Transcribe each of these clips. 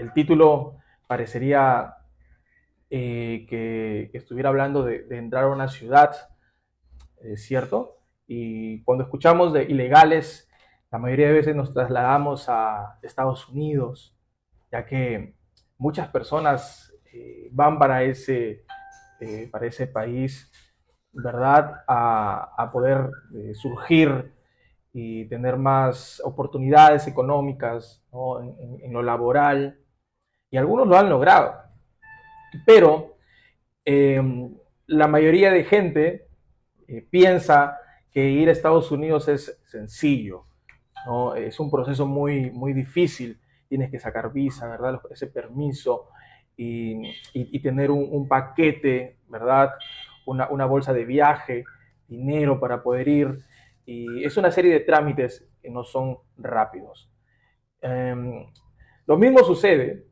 El título parecería que estuviera hablando de entrar a una ciudad, ¿cierto? Y cuando escuchamos de ilegales, la mayoría de veces nos trasladamos a Estados Unidos, ya que muchas personas van para ese país, ¿verdad? A poder surgir y tener más oportunidades económicas, ¿no? En lo laboral, y algunos lo han logrado, pero eh, la mayoría de gente piensa que ir a Estados Unidos es sencillo, ¿no? Es un proceso muy difícil, tienes que sacar visa, ¿verdad? Ese permiso y tener un paquete, ¿verdad? Una bolsa de viaje, dinero para poder ir, y es una serie de trámites que no son rápidos. Eh, lo mismo sucede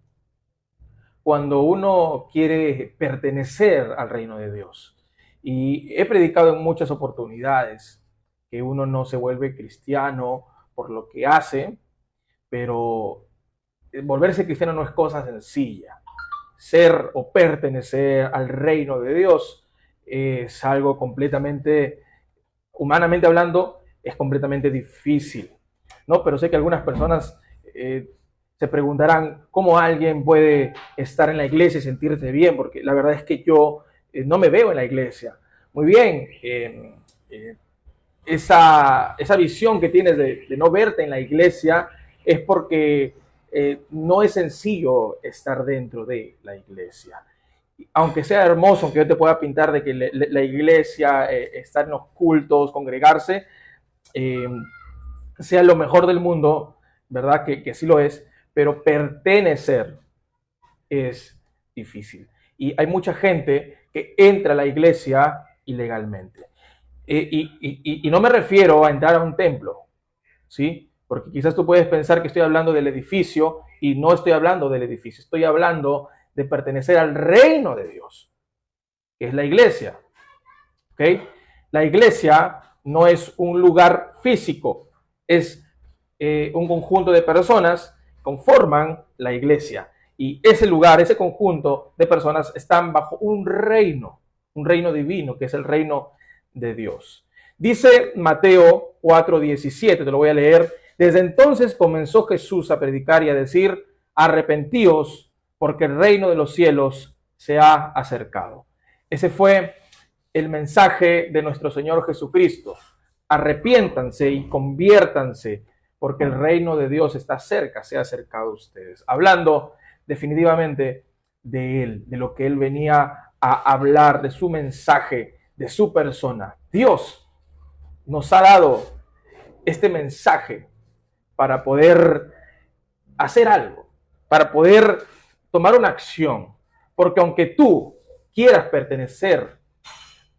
cuando uno quiere pertenecer al reino de Dios. Y he predicado en muchas oportunidades que uno no se vuelve cristiano por lo que hace, pero volverse cristiano no es cosa sencilla. Ser o pertenecer al reino de Dios es algo completamente, humanamente hablando, es completamente difícil, ¿no? Pero sé que algunas personas se preguntarán cómo alguien puede estar en la iglesia y sentirse bien, porque la verdad es que yo no me veo en la iglesia. Muy bien, esa visión que tienes de no verte en la iglesia es porque no es sencillo estar dentro de la iglesia. Aunque sea hermoso, aunque yo te pueda pintar de que la iglesia, estar en los cultos, congregarse, eh, sea lo mejor del mundo, ¿verdad? Que sí lo es, pero pertenecer es difícil. Y hay mucha gente que entra a la iglesia ilegalmente. Y no me refiero a entrar a un templo, ¿sí? Porque quizás tú puedes pensar que estoy hablando del edificio y no estoy hablando del edificio, estoy hablando de pertenecer al reino de Dios, que es la iglesia, ¿ok? La iglesia no es un lugar físico, es un conjunto de personas que conforman la iglesia. Y ese lugar, ese conjunto de personas están bajo un reino divino, que es el reino de Dios. Dice Mateo 4:17, te lo voy a leer. Desde entonces comenzó Jesús a predicar y a decir, arrepentíos, porque el reino de los cielos se ha acercado. Ese fue el mensaje de nuestro Señor Jesucristo. Arrepiéntanse y conviértanse, porque el reino de Dios está cerca, se ha acercado a ustedes. Hablando definitivamente de Él, de lo que Él venía a hablar, de su mensaje, de su persona. Dios nos ha dado este mensaje para poder hacer algo, para poder tomar una acción. Porque aunque tú quieras pertenecer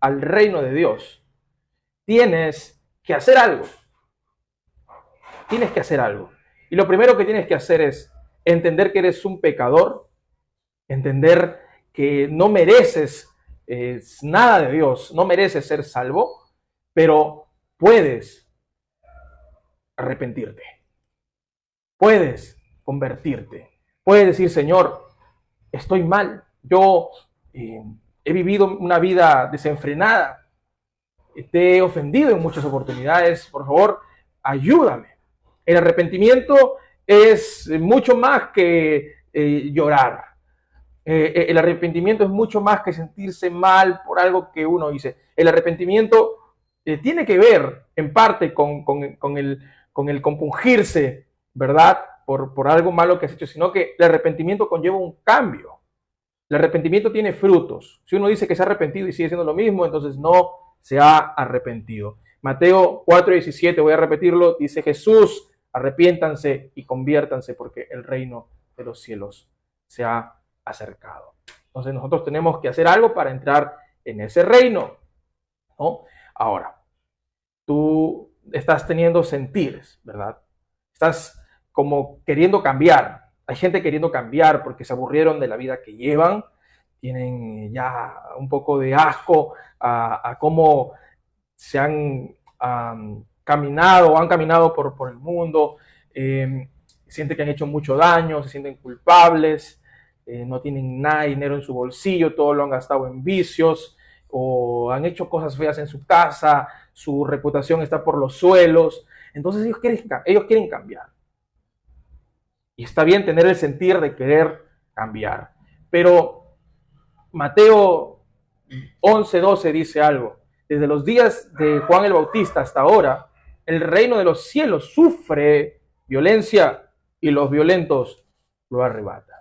al reino de Dios, tienes que hacer algo. Tienes que hacer algo. Y lo primero que tienes que hacer es entender que eres un pecador, entender que no mereces nada de Dios, no mereces ser salvo, pero puedes arrepentirte, puedes convertirte, puedes decir, Señor, estoy mal, yo he vivido una vida desenfrenada, te he ofendido en muchas oportunidades, por favor, ayúdame. El arrepentimiento es mucho más que llorar. El arrepentimiento es mucho más que sentirse mal por algo que uno dice. El arrepentimiento tiene que ver en parte con el compungirse, ¿verdad? Por algo malo que has hecho, sino que el arrepentimiento conlleva un cambio. El arrepentimiento tiene frutos. Si uno dice que se ha arrepentido y sigue siendo lo mismo, entonces no se ha arrepentido. Mateo 4:17, voy a repetirlo, dice Jesús, arrepiéntanse y conviértanse porque el reino de los cielos se ha acercado. Entonces nosotros tenemos que hacer algo para entrar en ese reino, ¿no? Ahora, tú estás teniendo sentires, ¿verdad? Estás como queriendo cambiar. Hay gente queriendo cambiar porque se aburrieron de la vida que llevan, tienen ya un poco de asco a cómo se han caminado o han caminado por el mundo. sienten que han hecho mucho daño, se sienten culpables, no tienen nada de dinero en su bolsillo, todo lo han gastado en vicios, o han hecho cosas feas en su casa, su reputación está por los suelos. Entonces ellos quieren cambiar. Y está bien tener el sentir de querer cambiar. Pero Mateo 11:12 dice algo. Desde los días de Juan el Bautista hasta ahora, el reino de los cielos sufre violencia y los violentos lo arrebatan.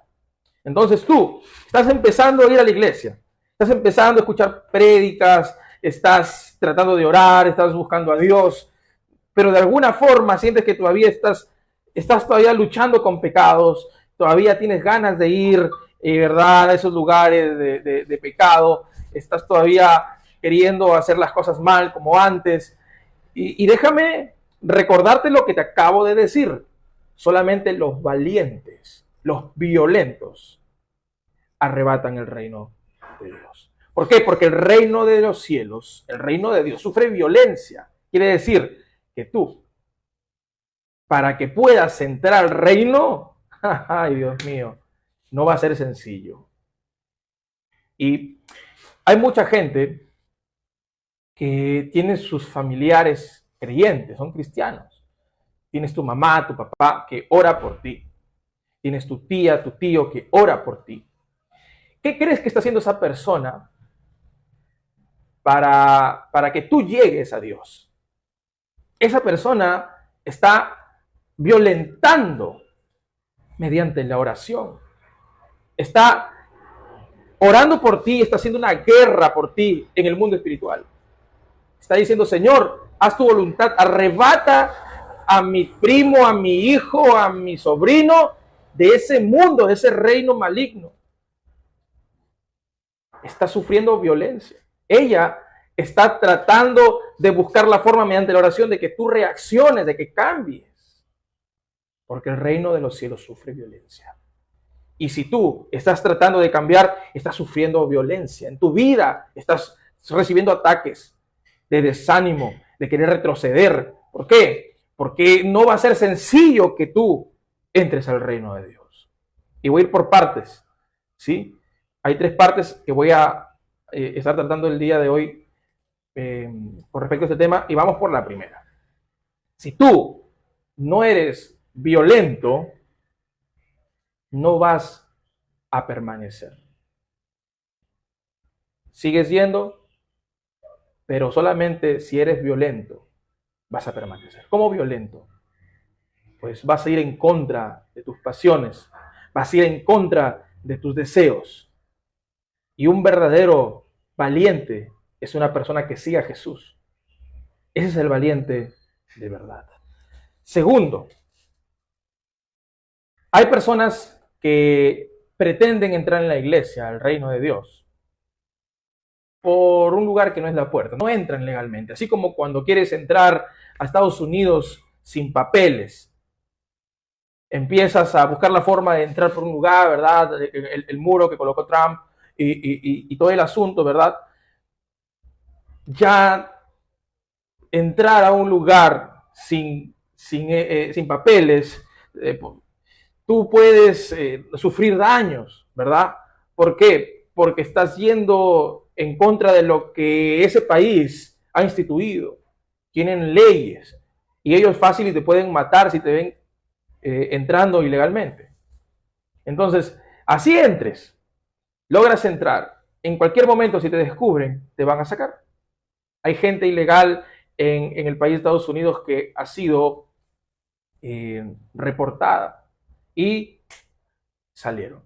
Entonces tú estás empezando a ir a la iglesia, estás empezando a escuchar prédicas, estás tratando de orar, estás buscando a Dios, pero de alguna forma sientes que todavía estás todavía luchando con pecados, todavía tienes ganas de ir, ¿verdad?, a esos lugares de pecado, estás todavía queriendo hacer las cosas mal como antes. Y déjame recordarte lo que te acabo de decir. Solamente los valientes, los violentos, arrebatan el reino de Dios. ¿Por qué? Porque el reino de los cielos, el reino de Dios, sufre violencia. Quiere decir que tú, para que puedas entrar al reino, ay Dios mío, no va a ser sencillo. Y hay mucha gente que tiene sus familiares creyentes, son cristianos. Tienes tu mamá, tu papá que ora por ti. Tienes tu tía, tu tío que ora por ti. ¿Qué crees que está haciendo esa persona para que tú llegues a Dios? Esa persona está violentando mediante la oración. Está orando por ti, está haciendo una guerra por ti en el mundo espiritual. Está diciendo, Señor, haz tu voluntad, arrebata a mi primo, a mi hijo, a mi sobrino de ese mundo, de ese reino maligno. Está sufriendo violencia. Ella está tratando de buscar la forma mediante la oración de que tú reacciones, de que cambies. Porque el reino de los cielos sufre violencia. Y si tú estás tratando de cambiar, estás sufriendo violencia. En tu vida estás recibiendo ataques de desánimo, de querer retroceder. ¿Por qué? Porque no va a ser sencillo que tú entres al reino de Dios. Y voy a ir por partes, ¿sí? Hay 3 partes que voy a estar tratando el día de hoy con respecto a este tema, y vamos por la primera. Si tú no eres violento, no vas a permanecer. Sigues yendo, pero solamente si eres violento vas a permanecer. ¿Cómo violento? Pues vas a ir en contra de tus pasiones, vas a ir en contra de tus deseos. Y un verdadero valiente es una persona que sigue a Jesús. Ese es el valiente de verdad. Segundo, hay personas que pretenden entrar en la iglesia, al reino de Dios, por un lugar que no es la puerta. No entran legalmente. Así como cuando quieres entrar a Estados Unidos sin papeles, empiezas a buscar la forma de entrar por un lugar, ¿verdad? El muro que colocó Trump y todo el asunto, ¿verdad? Ya entrar a un lugar sin papeles, tú puedes sufrir daños, ¿verdad? ¿Por qué? Porque estás yendo en contra de lo que ese país ha instituido. Tienen leyes y ellos fácil te pueden matar si te ven entrando ilegalmente. Entonces, así entres, logras entrar, en cualquier momento si te descubren, te van a sacar. Hay gente ilegal en el país de Estados Unidos que ha sido reportada y salieron.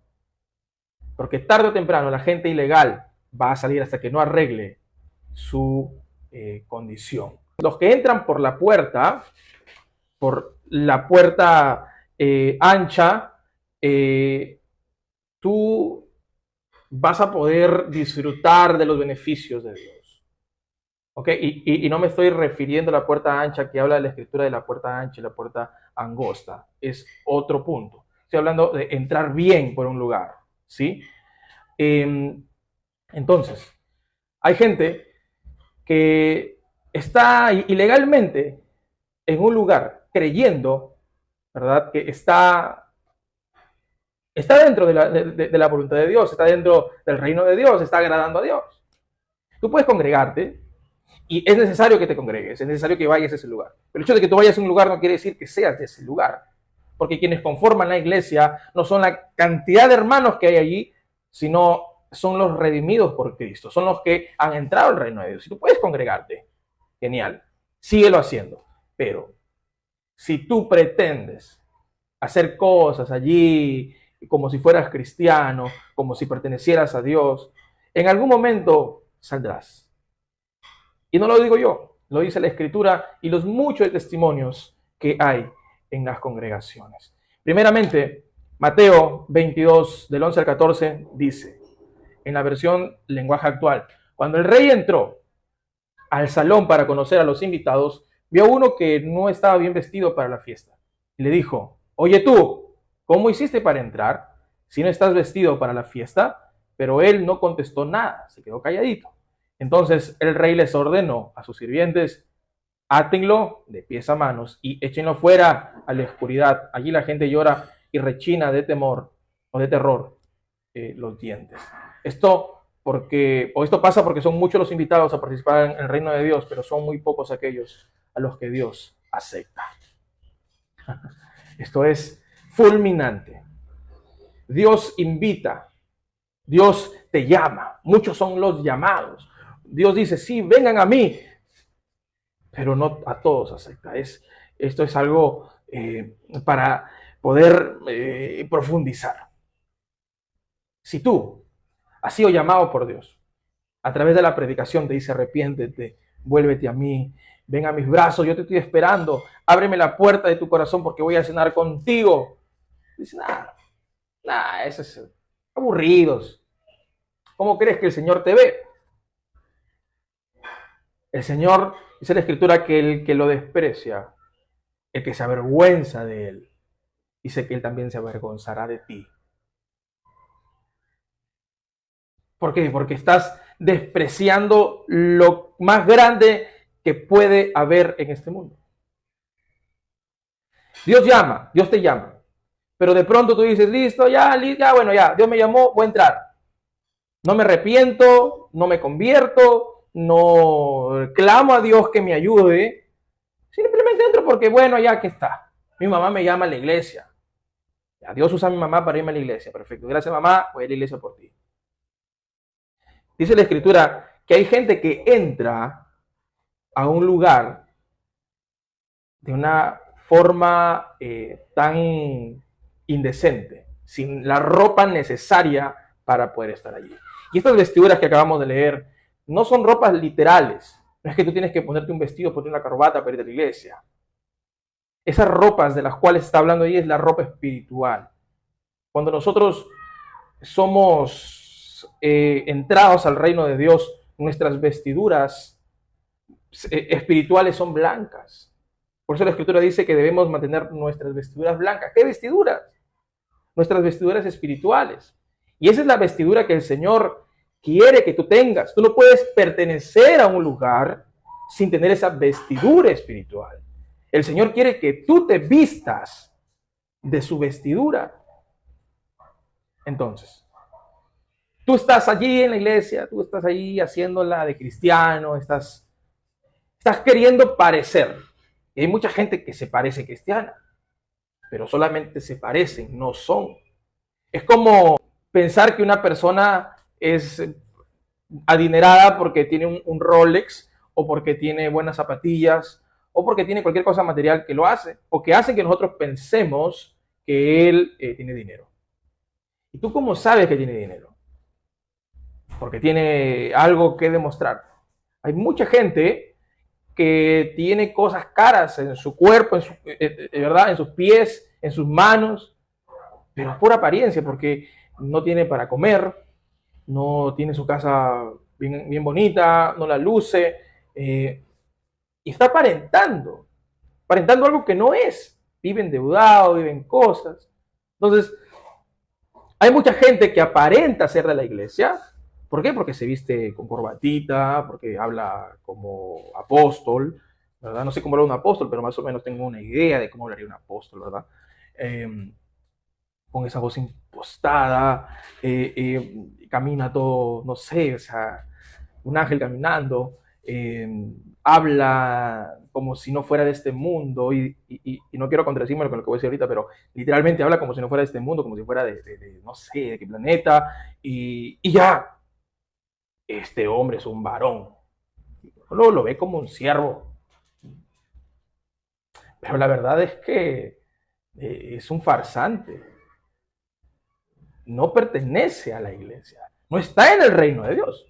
Porque tarde o temprano la gente ilegal va a salir hasta que no arregle su condición. Los que entran por la puerta ancha, tú vas a poder disfrutar de los beneficios de Dios. ¿Ok? Y no me estoy refiriendo a la puerta ancha que habla de la escritura de la puerta ancha y la puerta angosta. Es otro punto. Estoy hablando de entrar bien por un lugar, ¿sí? Entonces, hay gente que está ilegalmente en un lugar creyendo ¿verdad? Que está dentro de la voluntad de Dios, está dentro del reino de Dios, está agradando a Dios. Tú puedes congregarte y es necesario que te congregues, es necesario que vayas a ese lugar. Pero el hecho de que tú vayas a un lugar no quiere decir que seas de ese lugar, porque quienes conforman la iglesia no son la cantidad de hermanos que hay allí, sino son los redimidos por Cristo, son los que han entrado al reino de Dios. Si tú puedes congregarte, genial, síguelo haciendo. Pero si tú pretendes hacer cosas allí como si fueras cristiano, como si pertenecieras a Dios, en algún momento saldrás. Y no lo digo yo, lo dice la Escritura y los muchos testimonios que hay en las congregaciones. Primeramente, Mateo 22, del 11 al 14, dice, en la versión lenguaje actual, cuando el rey entró al salón para conocer a los invitados, vio a uno que no estaba bien vestido para la fiesta. Y le dijo, oye tú, ¿cómo hiciste para entrar si no estás vestido para la fiesta? Pero él no contestó nada, se quedó calladito. Entonces el rey les ordenó a sus sirvientes, átenlo de pies a manos y échenlo fuera a la oscuridad. Allí la gente llora y rechina de temor o de terror los dientes. Esto pasa porque son muchos los invitados a participar en el reino de Dios, pero son muy pocos aquellos a los que Dios acepta. Esto es fulminante. Dios invita, Dios te llama, muchos son los llamados. Dios dice, sí, vengan a mí, pero no a todos acepta. Esto es algo para poder profundizar. Si tú has sido llamado por Dios, a través de la predicación te dice, arrepiéntete, vuélvete a mí, ven a mis brazos, yo te estoy esperando, ábreme la puerta de tu corazón porque voy a cenar contigo. Dice, nada, eso es aburridos. ¿Cómo crees que el Señor te ve? El Señor, dice la Escritura, que el que lo desprecia, el que se avergüenza de él, dice que él también se avergonzará de ti. ¿Por qué? Porque estás despreciando lo más grande que puede haber en este mundo. Dios llama, Dios te llama, pero de pronto tú dices, listo, ya, bueno, ya, Dios me llamó, voy a entrar. No me arrepiento, no me convierto, no clamo a Dios que me ayude, simplemente entro porque, bueno, ya que está. Mi mamá me llama a la iglesia. Ya, Dios usa a mi mamá para irme a la iglesia. Perfecto, gracias mamá, voy a la iglesia por ti. Dice la Escritura que hay gente que entra a un lugar de una forma tan indecente, sin la ropa necesaria para poder estar allí. Y estas vestiduras que acabamos de leer no son ropas literales. No es que tú tienes que ponerte un vestido, ponerte una corbata para ir a la iglesia. Esas ropas de las cuales está hablando ahí es la ropa espiritual. Cuando nosotros somos entrados al reino de Dios, nuestras vestiduras espirituales son blancas. Por eso la Escritura dice que debemos mantener nuestras vestiduras blancas. ¿Qué vestiduras? Nuestras vestiduras espirituales. Y esa es la vestidura que el Señor quiere que tú tengas. Tú no puedes pertenecer a un lugar sin tener esa vestidura espiritual. El Señor quiere que tú te vistas de su vestidura. Entonces, tú estás allí en la iglesia, tú estás allí haciéndola de cristiano, estás queriendo parecer. Y hay mucha gente que se parece cristiana, pero solamente se parecen, no son. Es como pensar que una persona es adinerada porque tiene un Rolex, o porque tiene buenas zapatillas, o porque tiene cualquier cosa material que lo hace, o que hace que nosotros pensemos que él tiene dinero. ¿Y tú cómo sabes que tiene dinero? Porque tiene algo que demostrar. Hay mucha gente que tiene cosas caras en su cuerpo, ¿verdad? En sus pies, en sus manos, pero es pura apariencia, porque no tiene para comer, no tiene su casa bien bonita, no la luce, y está aparentando algo que no es. Vive endeudado, vive en cosas. Entonces, hay mucha gente que aparenta ser de la iglesia. ¿Por qué? Porque se viste con corbatita, porque habla como apóstol, ¿verdad? No sé cómo habla un apóstol, pero más o menos tengo una idea de cómo hablaría un apóstol, ¿verdad? Eh, con esa voz impostada, camina todo, no sé, o sea, un ángel caminando, habla como si no fuera de este mundo, y no quiero contradecirme con lo que voy a decir ahorita, pero literalmente habla como si no fuera de este mundo, como si fuera de no sé, de qué planeta, y ya, este hombre es un varón. Uno lo ve como un siervo, pero la verdad es que es un farsante, no pertenece a la iglesia, no está en el reino de Dios,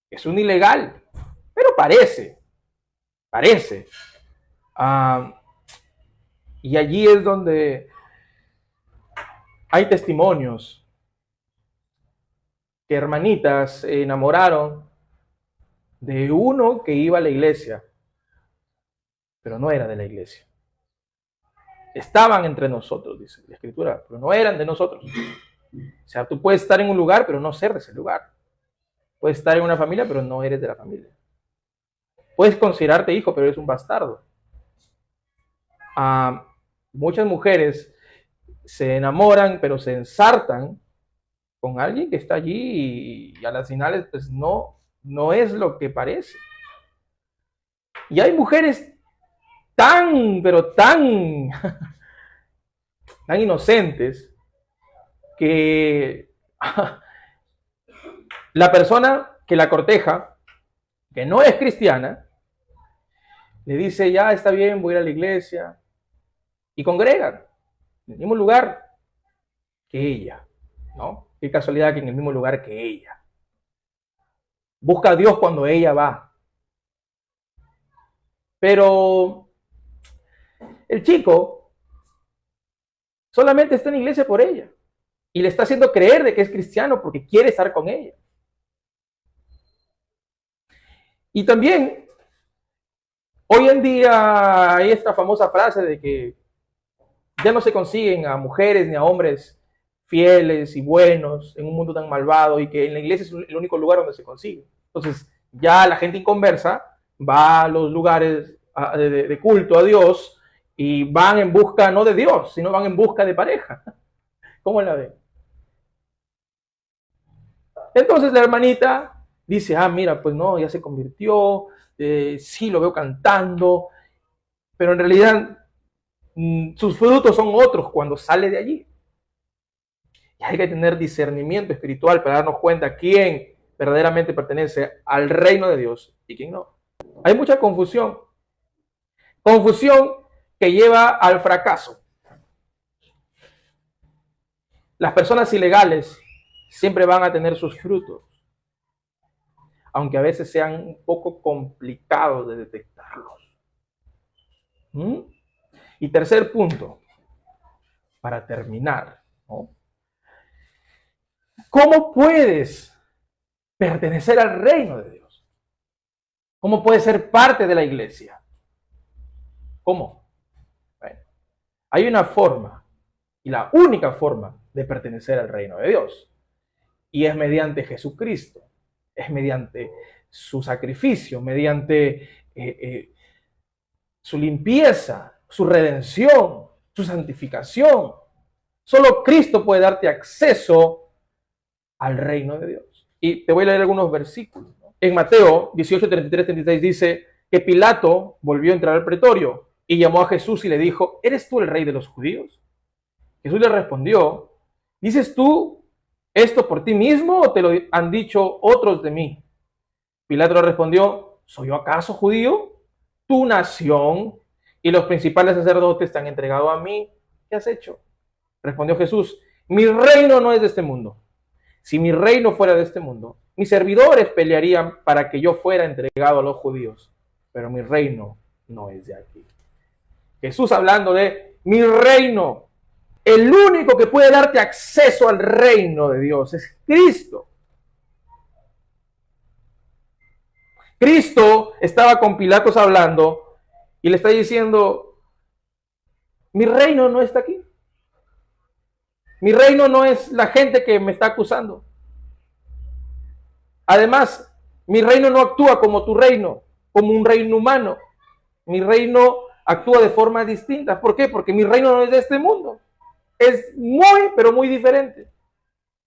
es un ilegal, pero parece. Ah, y allí es donde hay testimonios que hermanitas se enamoraron de uno que iba a la iglesia, pero no era de la iglesia. Estaban entre nosotros, dice la escritura, pero no eran de nosotros. O sea, tú puedes estar en un lugar, pero no ser de ese lugar. Puedes estar en una familia, pero no eres de la familia. Puedes considerarte hijo, pero eres un bastardo. Muchas mujeres se enamoran, pero se ensartan con alguien que está allí y a las finales pues no es lo que parece. Y hay mujeres pero tan, tan inocentes que la persona que la corteja, que no es cristiana, le dice, ya está bien, voy a ir a la iglesia, y congregan en el mismo lugar que ella, ¿no? Qué casualidad que en el mismo lugar que ella. Busca a Dios cuando ella va. Pero el chico solamente está en la iglesia por ella y le está haciendo creer de que es cristiano porque quiere estar con ella. Y también, hoy en día hay esta famosa frase de que ya no se consiguen a mujeres ni a hombres fieles y buenos en un mundo tan malvado, y que en la iglesia es el único lugar donde se consigue. Entonces, ya la gente inconversa va a los lugares de culto a Dios y van en busca no de Dios, sino van en busca de pareja. ¿Cómo la ven? Entonces la hermanita dice, mira, pues no, ya se convirtió, sí lo veo cantando, pero en realidad sus frutos son otros cuando sale de allí. Y hay que tener discernimiento espiritual para darnos cuenta quién verdaderamente pertenece al reino de Dios y quién no. Hay mucha confusión. Confusión que lleva al fracaso. Las personas ilegales siempre van a tener sus frutos, aunque a veces sean un poco complicados de detectarlos. Y tercer punto, para terminar, ¿no? ¿Cómo puedes pertenecer al reino de Dios? ¿Cómo puedes ser parte de la iglesia? ¿Cómo? Bueno, hay una forma, y la única forma de pertenecer al reino de Dios, y es mediante Jesucristo, es mediante su sacrificio, mediante su limpieza, su redención, su santificación. Solo Cristo puede darte acceso al reino de Dios. Y te voy a leer algunos versículos. En Mateo 18, 33, 36 dice que Pilato volvió a entrar al pretorio y llamó a Jesús y le dijo, ¿eres tú el rey de los judíos? Jesús le respondió, ¿dices tú esto por ti mismo o te lo han dicho otros de mí? Pilato le respondió, ¿soy yo acaso judío? Tu nación y los principales sacerdotes te han entregado a mí. ¿Qué has hecho? Respondió Jesús, mi reino no es de este mundo. Si mi reino fuera de este mundo, mis servidores pelearían para que yo fuera entregado a los judíos, pero mi reino no es de aquí. Jesús hablando de mi reino, el único que puede darte acceso al reino de Dios es Cristo. Cristo estaba con Pilatos hablando y le está diciendo, mi reino no está aquí. Mi reino no es la gente que me está acusando. Además, mi reino no actúa como tu reino, como un reino humano. Mi reino actúa de forma distinta. ¿Por qué? Porque mi reino no es de este mundo. Es muy, pero muy diferente.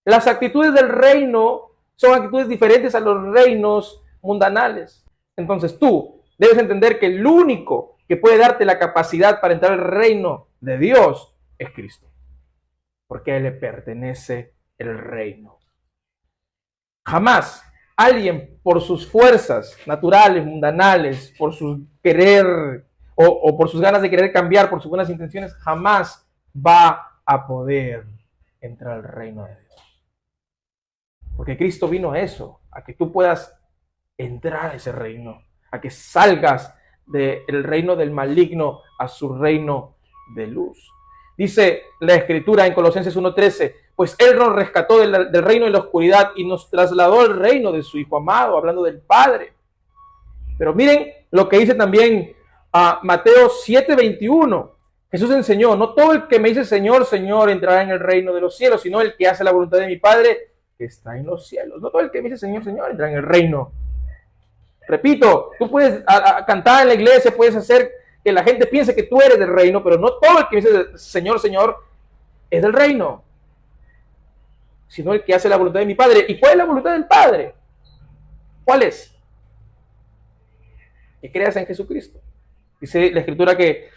Las actitudes del reino son actitudes diferentes a los reinos mundanales. Entonces tú debes entender que el único que puede darte la capacidad para entrar al reino de Dios es Cristo. Porque a Él le pertenece el reino. Jamás alguien por sus fuerzas naturales, mundanales, por su querer o por sus ganas de querer cambiar, por sus buenas intenciones, jamás va a poder entrar al reino de Dios. Porque Cristo vino a eso, a que tú puedas entrar a ese reino, a que salgas del reino del maligno a su reino de luz. Dice la Escritura en Colosenses 1:13, pues Él nos rescató del reino de la oscuridad y nos trasladó al reino de su Hijo amado, hablando del Padre. Pero miren lo que dice también Mateo 7:21. Jesús enseñó, no todo el que me dice Señor, Señor entrará en el reino de los cielos, sino el que hace la voluntad de mi Padre que está en los cielos. No todo el que me dice Señor, Señor entrará en el reino. Repito, tú puedes cantar en la iglesia, puedes hacer que la gente piense que tú eres del reino, pero no todo el que dice Señor, Señor es del reino, sino el que hace la voluntad de mi Padre. ¿Y cuál es la voluntad del Padre? ¿Cuál es? Que creas en Jesucristo. Dice la Escritura que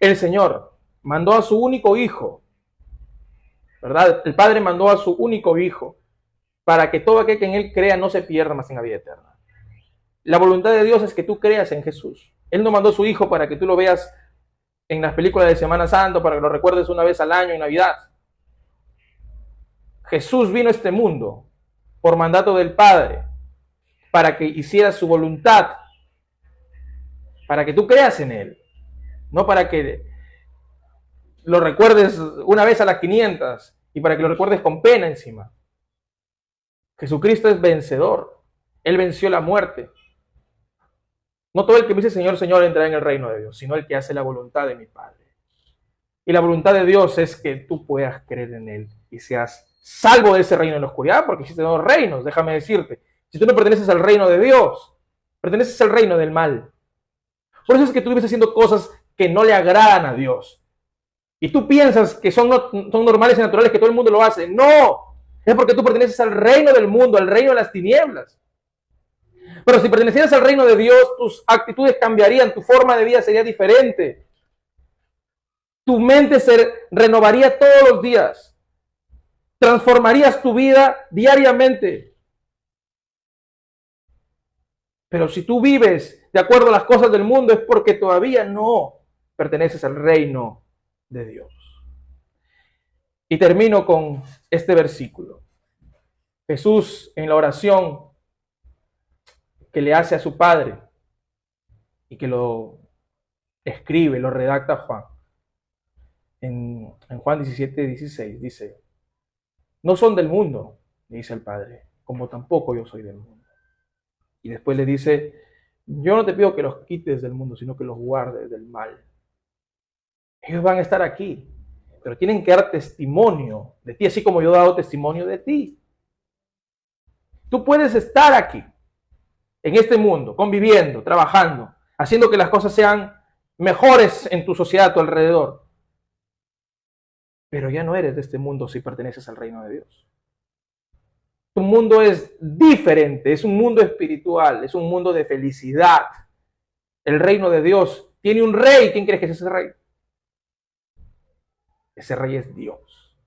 el Señor mandó a su único Hijo, ¿verdad? El Padre mandó a su único Hijo para que todo aquel que en Él crea no se pierda, mas tenga vida eterna. La voluntad de Dios es que tú creas en Jesús. Él no mandó a su Hijo para que tú lo veas en las películas de Semana Santa, para que lo recuerdes una vez al año en Navidad. Jesús vino a este mundo por mandato del Padre para que hiciera su voluntad, para que tú creas en Él, no para que lo recuerdes una vez a las 500 y para que lo recuerdes con pena encima. Jesucristo es vencedor. Él venció la muerte. No todo el que me dice Señor, Señor entrará en el reino de Dios, sino el que hace la voluntad de mi Padre. Y la voluntad de Dios es que tú puedas creer en Él y seas salvo de ese reino de la oscuridad, porque existen dos reinos, déjame decirte. Si tú no perteneces al reino de Dios, perteneces al reino del mal. Por eso es que tú vives haciendo cosas que no le agradan a Dios. Y tú piensas que son normales y naturales, que todo el mundo lo hace. No, es porque tú perteneces al reino del mundo, al reino de las tinieblas. Pero si pertenecieras al reino de Dios, tus actitudes cambiarían, tu forma de vida sería diferente. Tu mente se renovaría todos los días. Transformarías tu vida diariamente. Pero si tú vives de acuerdo a las cosas del mundo, es porque todavía no perteneces al reino de Dios. Y termino con este versículo. Jesús en la oración que le hace a su Padre y que lo escribe, lo redacta Juan. En Juan 17:16 dice, no son del mundo, le dice el Padre, como tampoco yo soy del mundo. Y después le dice, yo no te pido que los quites del mundo, sino que los guardes del mal. Ellos van a estar aquí, pero tienen que dar testimonio de ti, así como yo he dado testimonio de ti. Tú puedes estar aquí, en este mundo, conviviendo, trabajando, haciendo que las cosas sean mejores en tu sociedad, a tu alrededor. Pero ya no eres de este mundo si perteneces al reino de Dios. Tu mundo es diferente, es un mundo espiritual, es un mundo de felicidad. El reino de Dios tiene un rey. ¿Quién crees que es ese rey? Ese rey es Dios.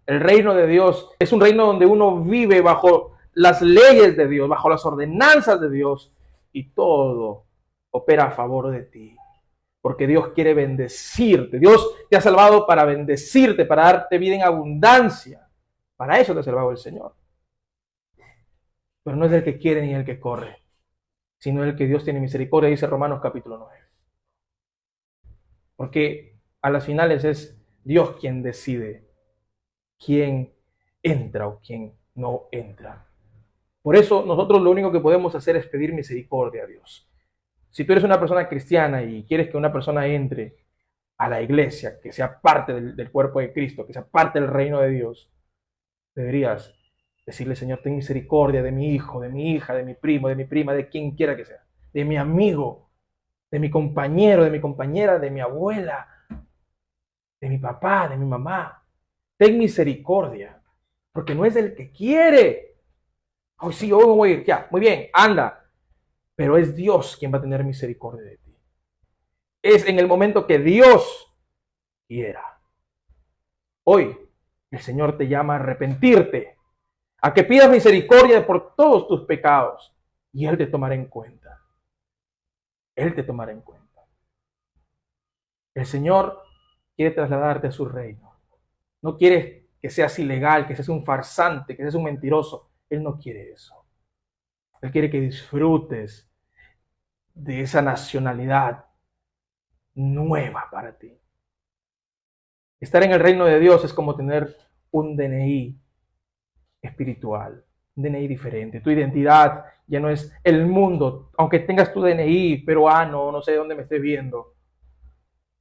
El reino de Dios es un reino donde uno vive bajo las leyes de Dios, bajo las ordenanzas de Dios, y todo opera a favor de ti. Porque Dios quiere bendecirte. Dios te ha salvado para bendecirte, para darte vida en abundancia. Para eso te ha salvado el Señor. Pero no es el que quiere ni el que corre, sino el que Dios tiene misericordia, dice Romanos capítulo 9. Porque a las finales es Dios quien decide quién entra o quién no entra. Por eso nosotros lo único que podemos hacer es pedir misericordia a Dios. Si tú eres una persona cristiana y quieres que una persona entre a la iglesia, que sea parte del cuerpo de Cristo, que sea parte del reino de Dios, deberías decirle, Señor, ten misericordia de mi hijo, de mi hija, de mi primo, de mi prima, de quien quiera que sea, de mi amigo, de mi compañero, de mi compañera, de mi abuela, de mi papá, de mi mamá. Ten misericordia, porque no es el que quiere. Ay, sí, yo voy a ir, ya, muy bien, anda. Pero es Dios quien va a tener misericordia de ti. Es en el momento que Dios quiera. Hoy el Señor te llama a arrepentirte, a que pidas misericordia por todos tus pecados, y Él te tomará en cuenta. Él te tomará en cuenta. El Señor quiere trasladarte a su reino. No quiere que seas ilegal, que seas un farsante, que seas un mentiroso. Él no quiere eso. Él quiere que disfrutes de esa nacionalidad nueva para ti. Estar en el reino de Dios es como tener un DNI espiritual, un DNI diferente. Tu identidad ya no es el mundo, aunque tengas tu DNI peruano, no sé de dónde me estés viendo.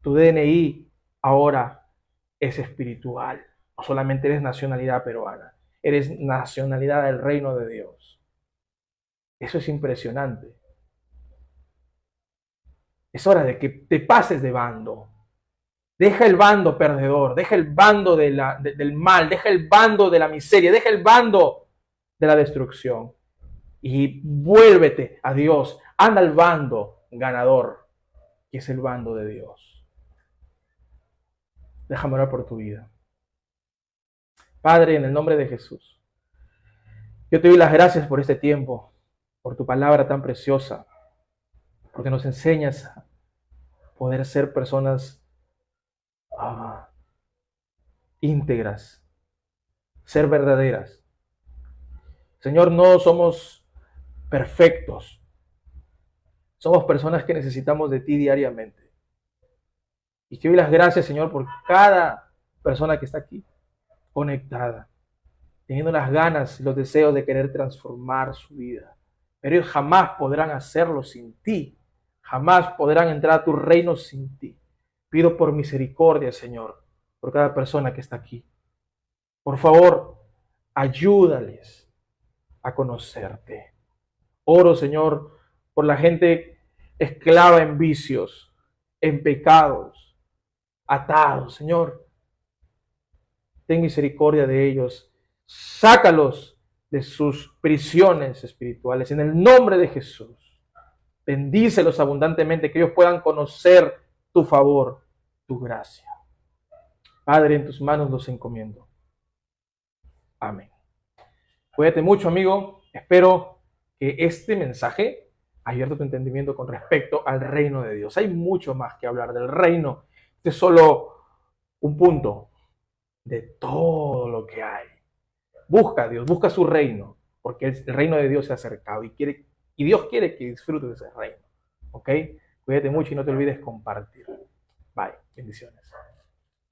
Tu DNI ahora es espiritual. No solamente eres nacionalidad peruana, eres nacionalidad del reino de Dios. Eso es impresionante. Es hora de que te pases de bando. Deja el bando perdedor, deja el bando del mal, deja el bando de la miseria, deja el bando de la destrucción y vuélvete a Dios. Anda al bando ganador, que es el bando de Dios. Déjame orar por tu vida. Padre, en el nombre de Jesús, yo te doy las gracias por este tiempo, por tu palabra tan preciosa, porque nos enseñas a poder ser personas íntegras, ser verdaderas. Señor, no somos perfectos. Somos personas que necesitamos de ti diariamente. Y te doy las gracias, Señor, por cada persona que está aquí, conectada, teniendo las ganas y los deseos de querer transformar su vida. Pero ellos jamás podrán hacerlo sin ti. Jamás podrán entrar a tu reino sin ti. Pido por misericordia, Señor, por cada persona que está aquí. Por favor, ayúdales a conocerte. Oro, Señor, por la gente esclava en vicios, en pecados, atados. Señor, ten misericordia de ellos. Sácalos de sus prisiones espirituales. En el nombre de Jesús, bendícelos abundantemente, que ellos puedan conocer tu favor, tu gracia. Padre, en tus manos los encomiendo. Amén. Cuídate mucho, amigo. Espero que este mensaje haya abierto tu entendimiento con respecto al reino de Dios. Hay mucho más que hablar del reino. Este es solo un punto de todo lo que hay. Busca a Dios, busca su reino, porque el reino de Dios se ha acercado y Dios quiere que disfrutes de ese reino. ¿Ok? Cuídate mucho y no te olvides compartir. Bye. Bendiciones.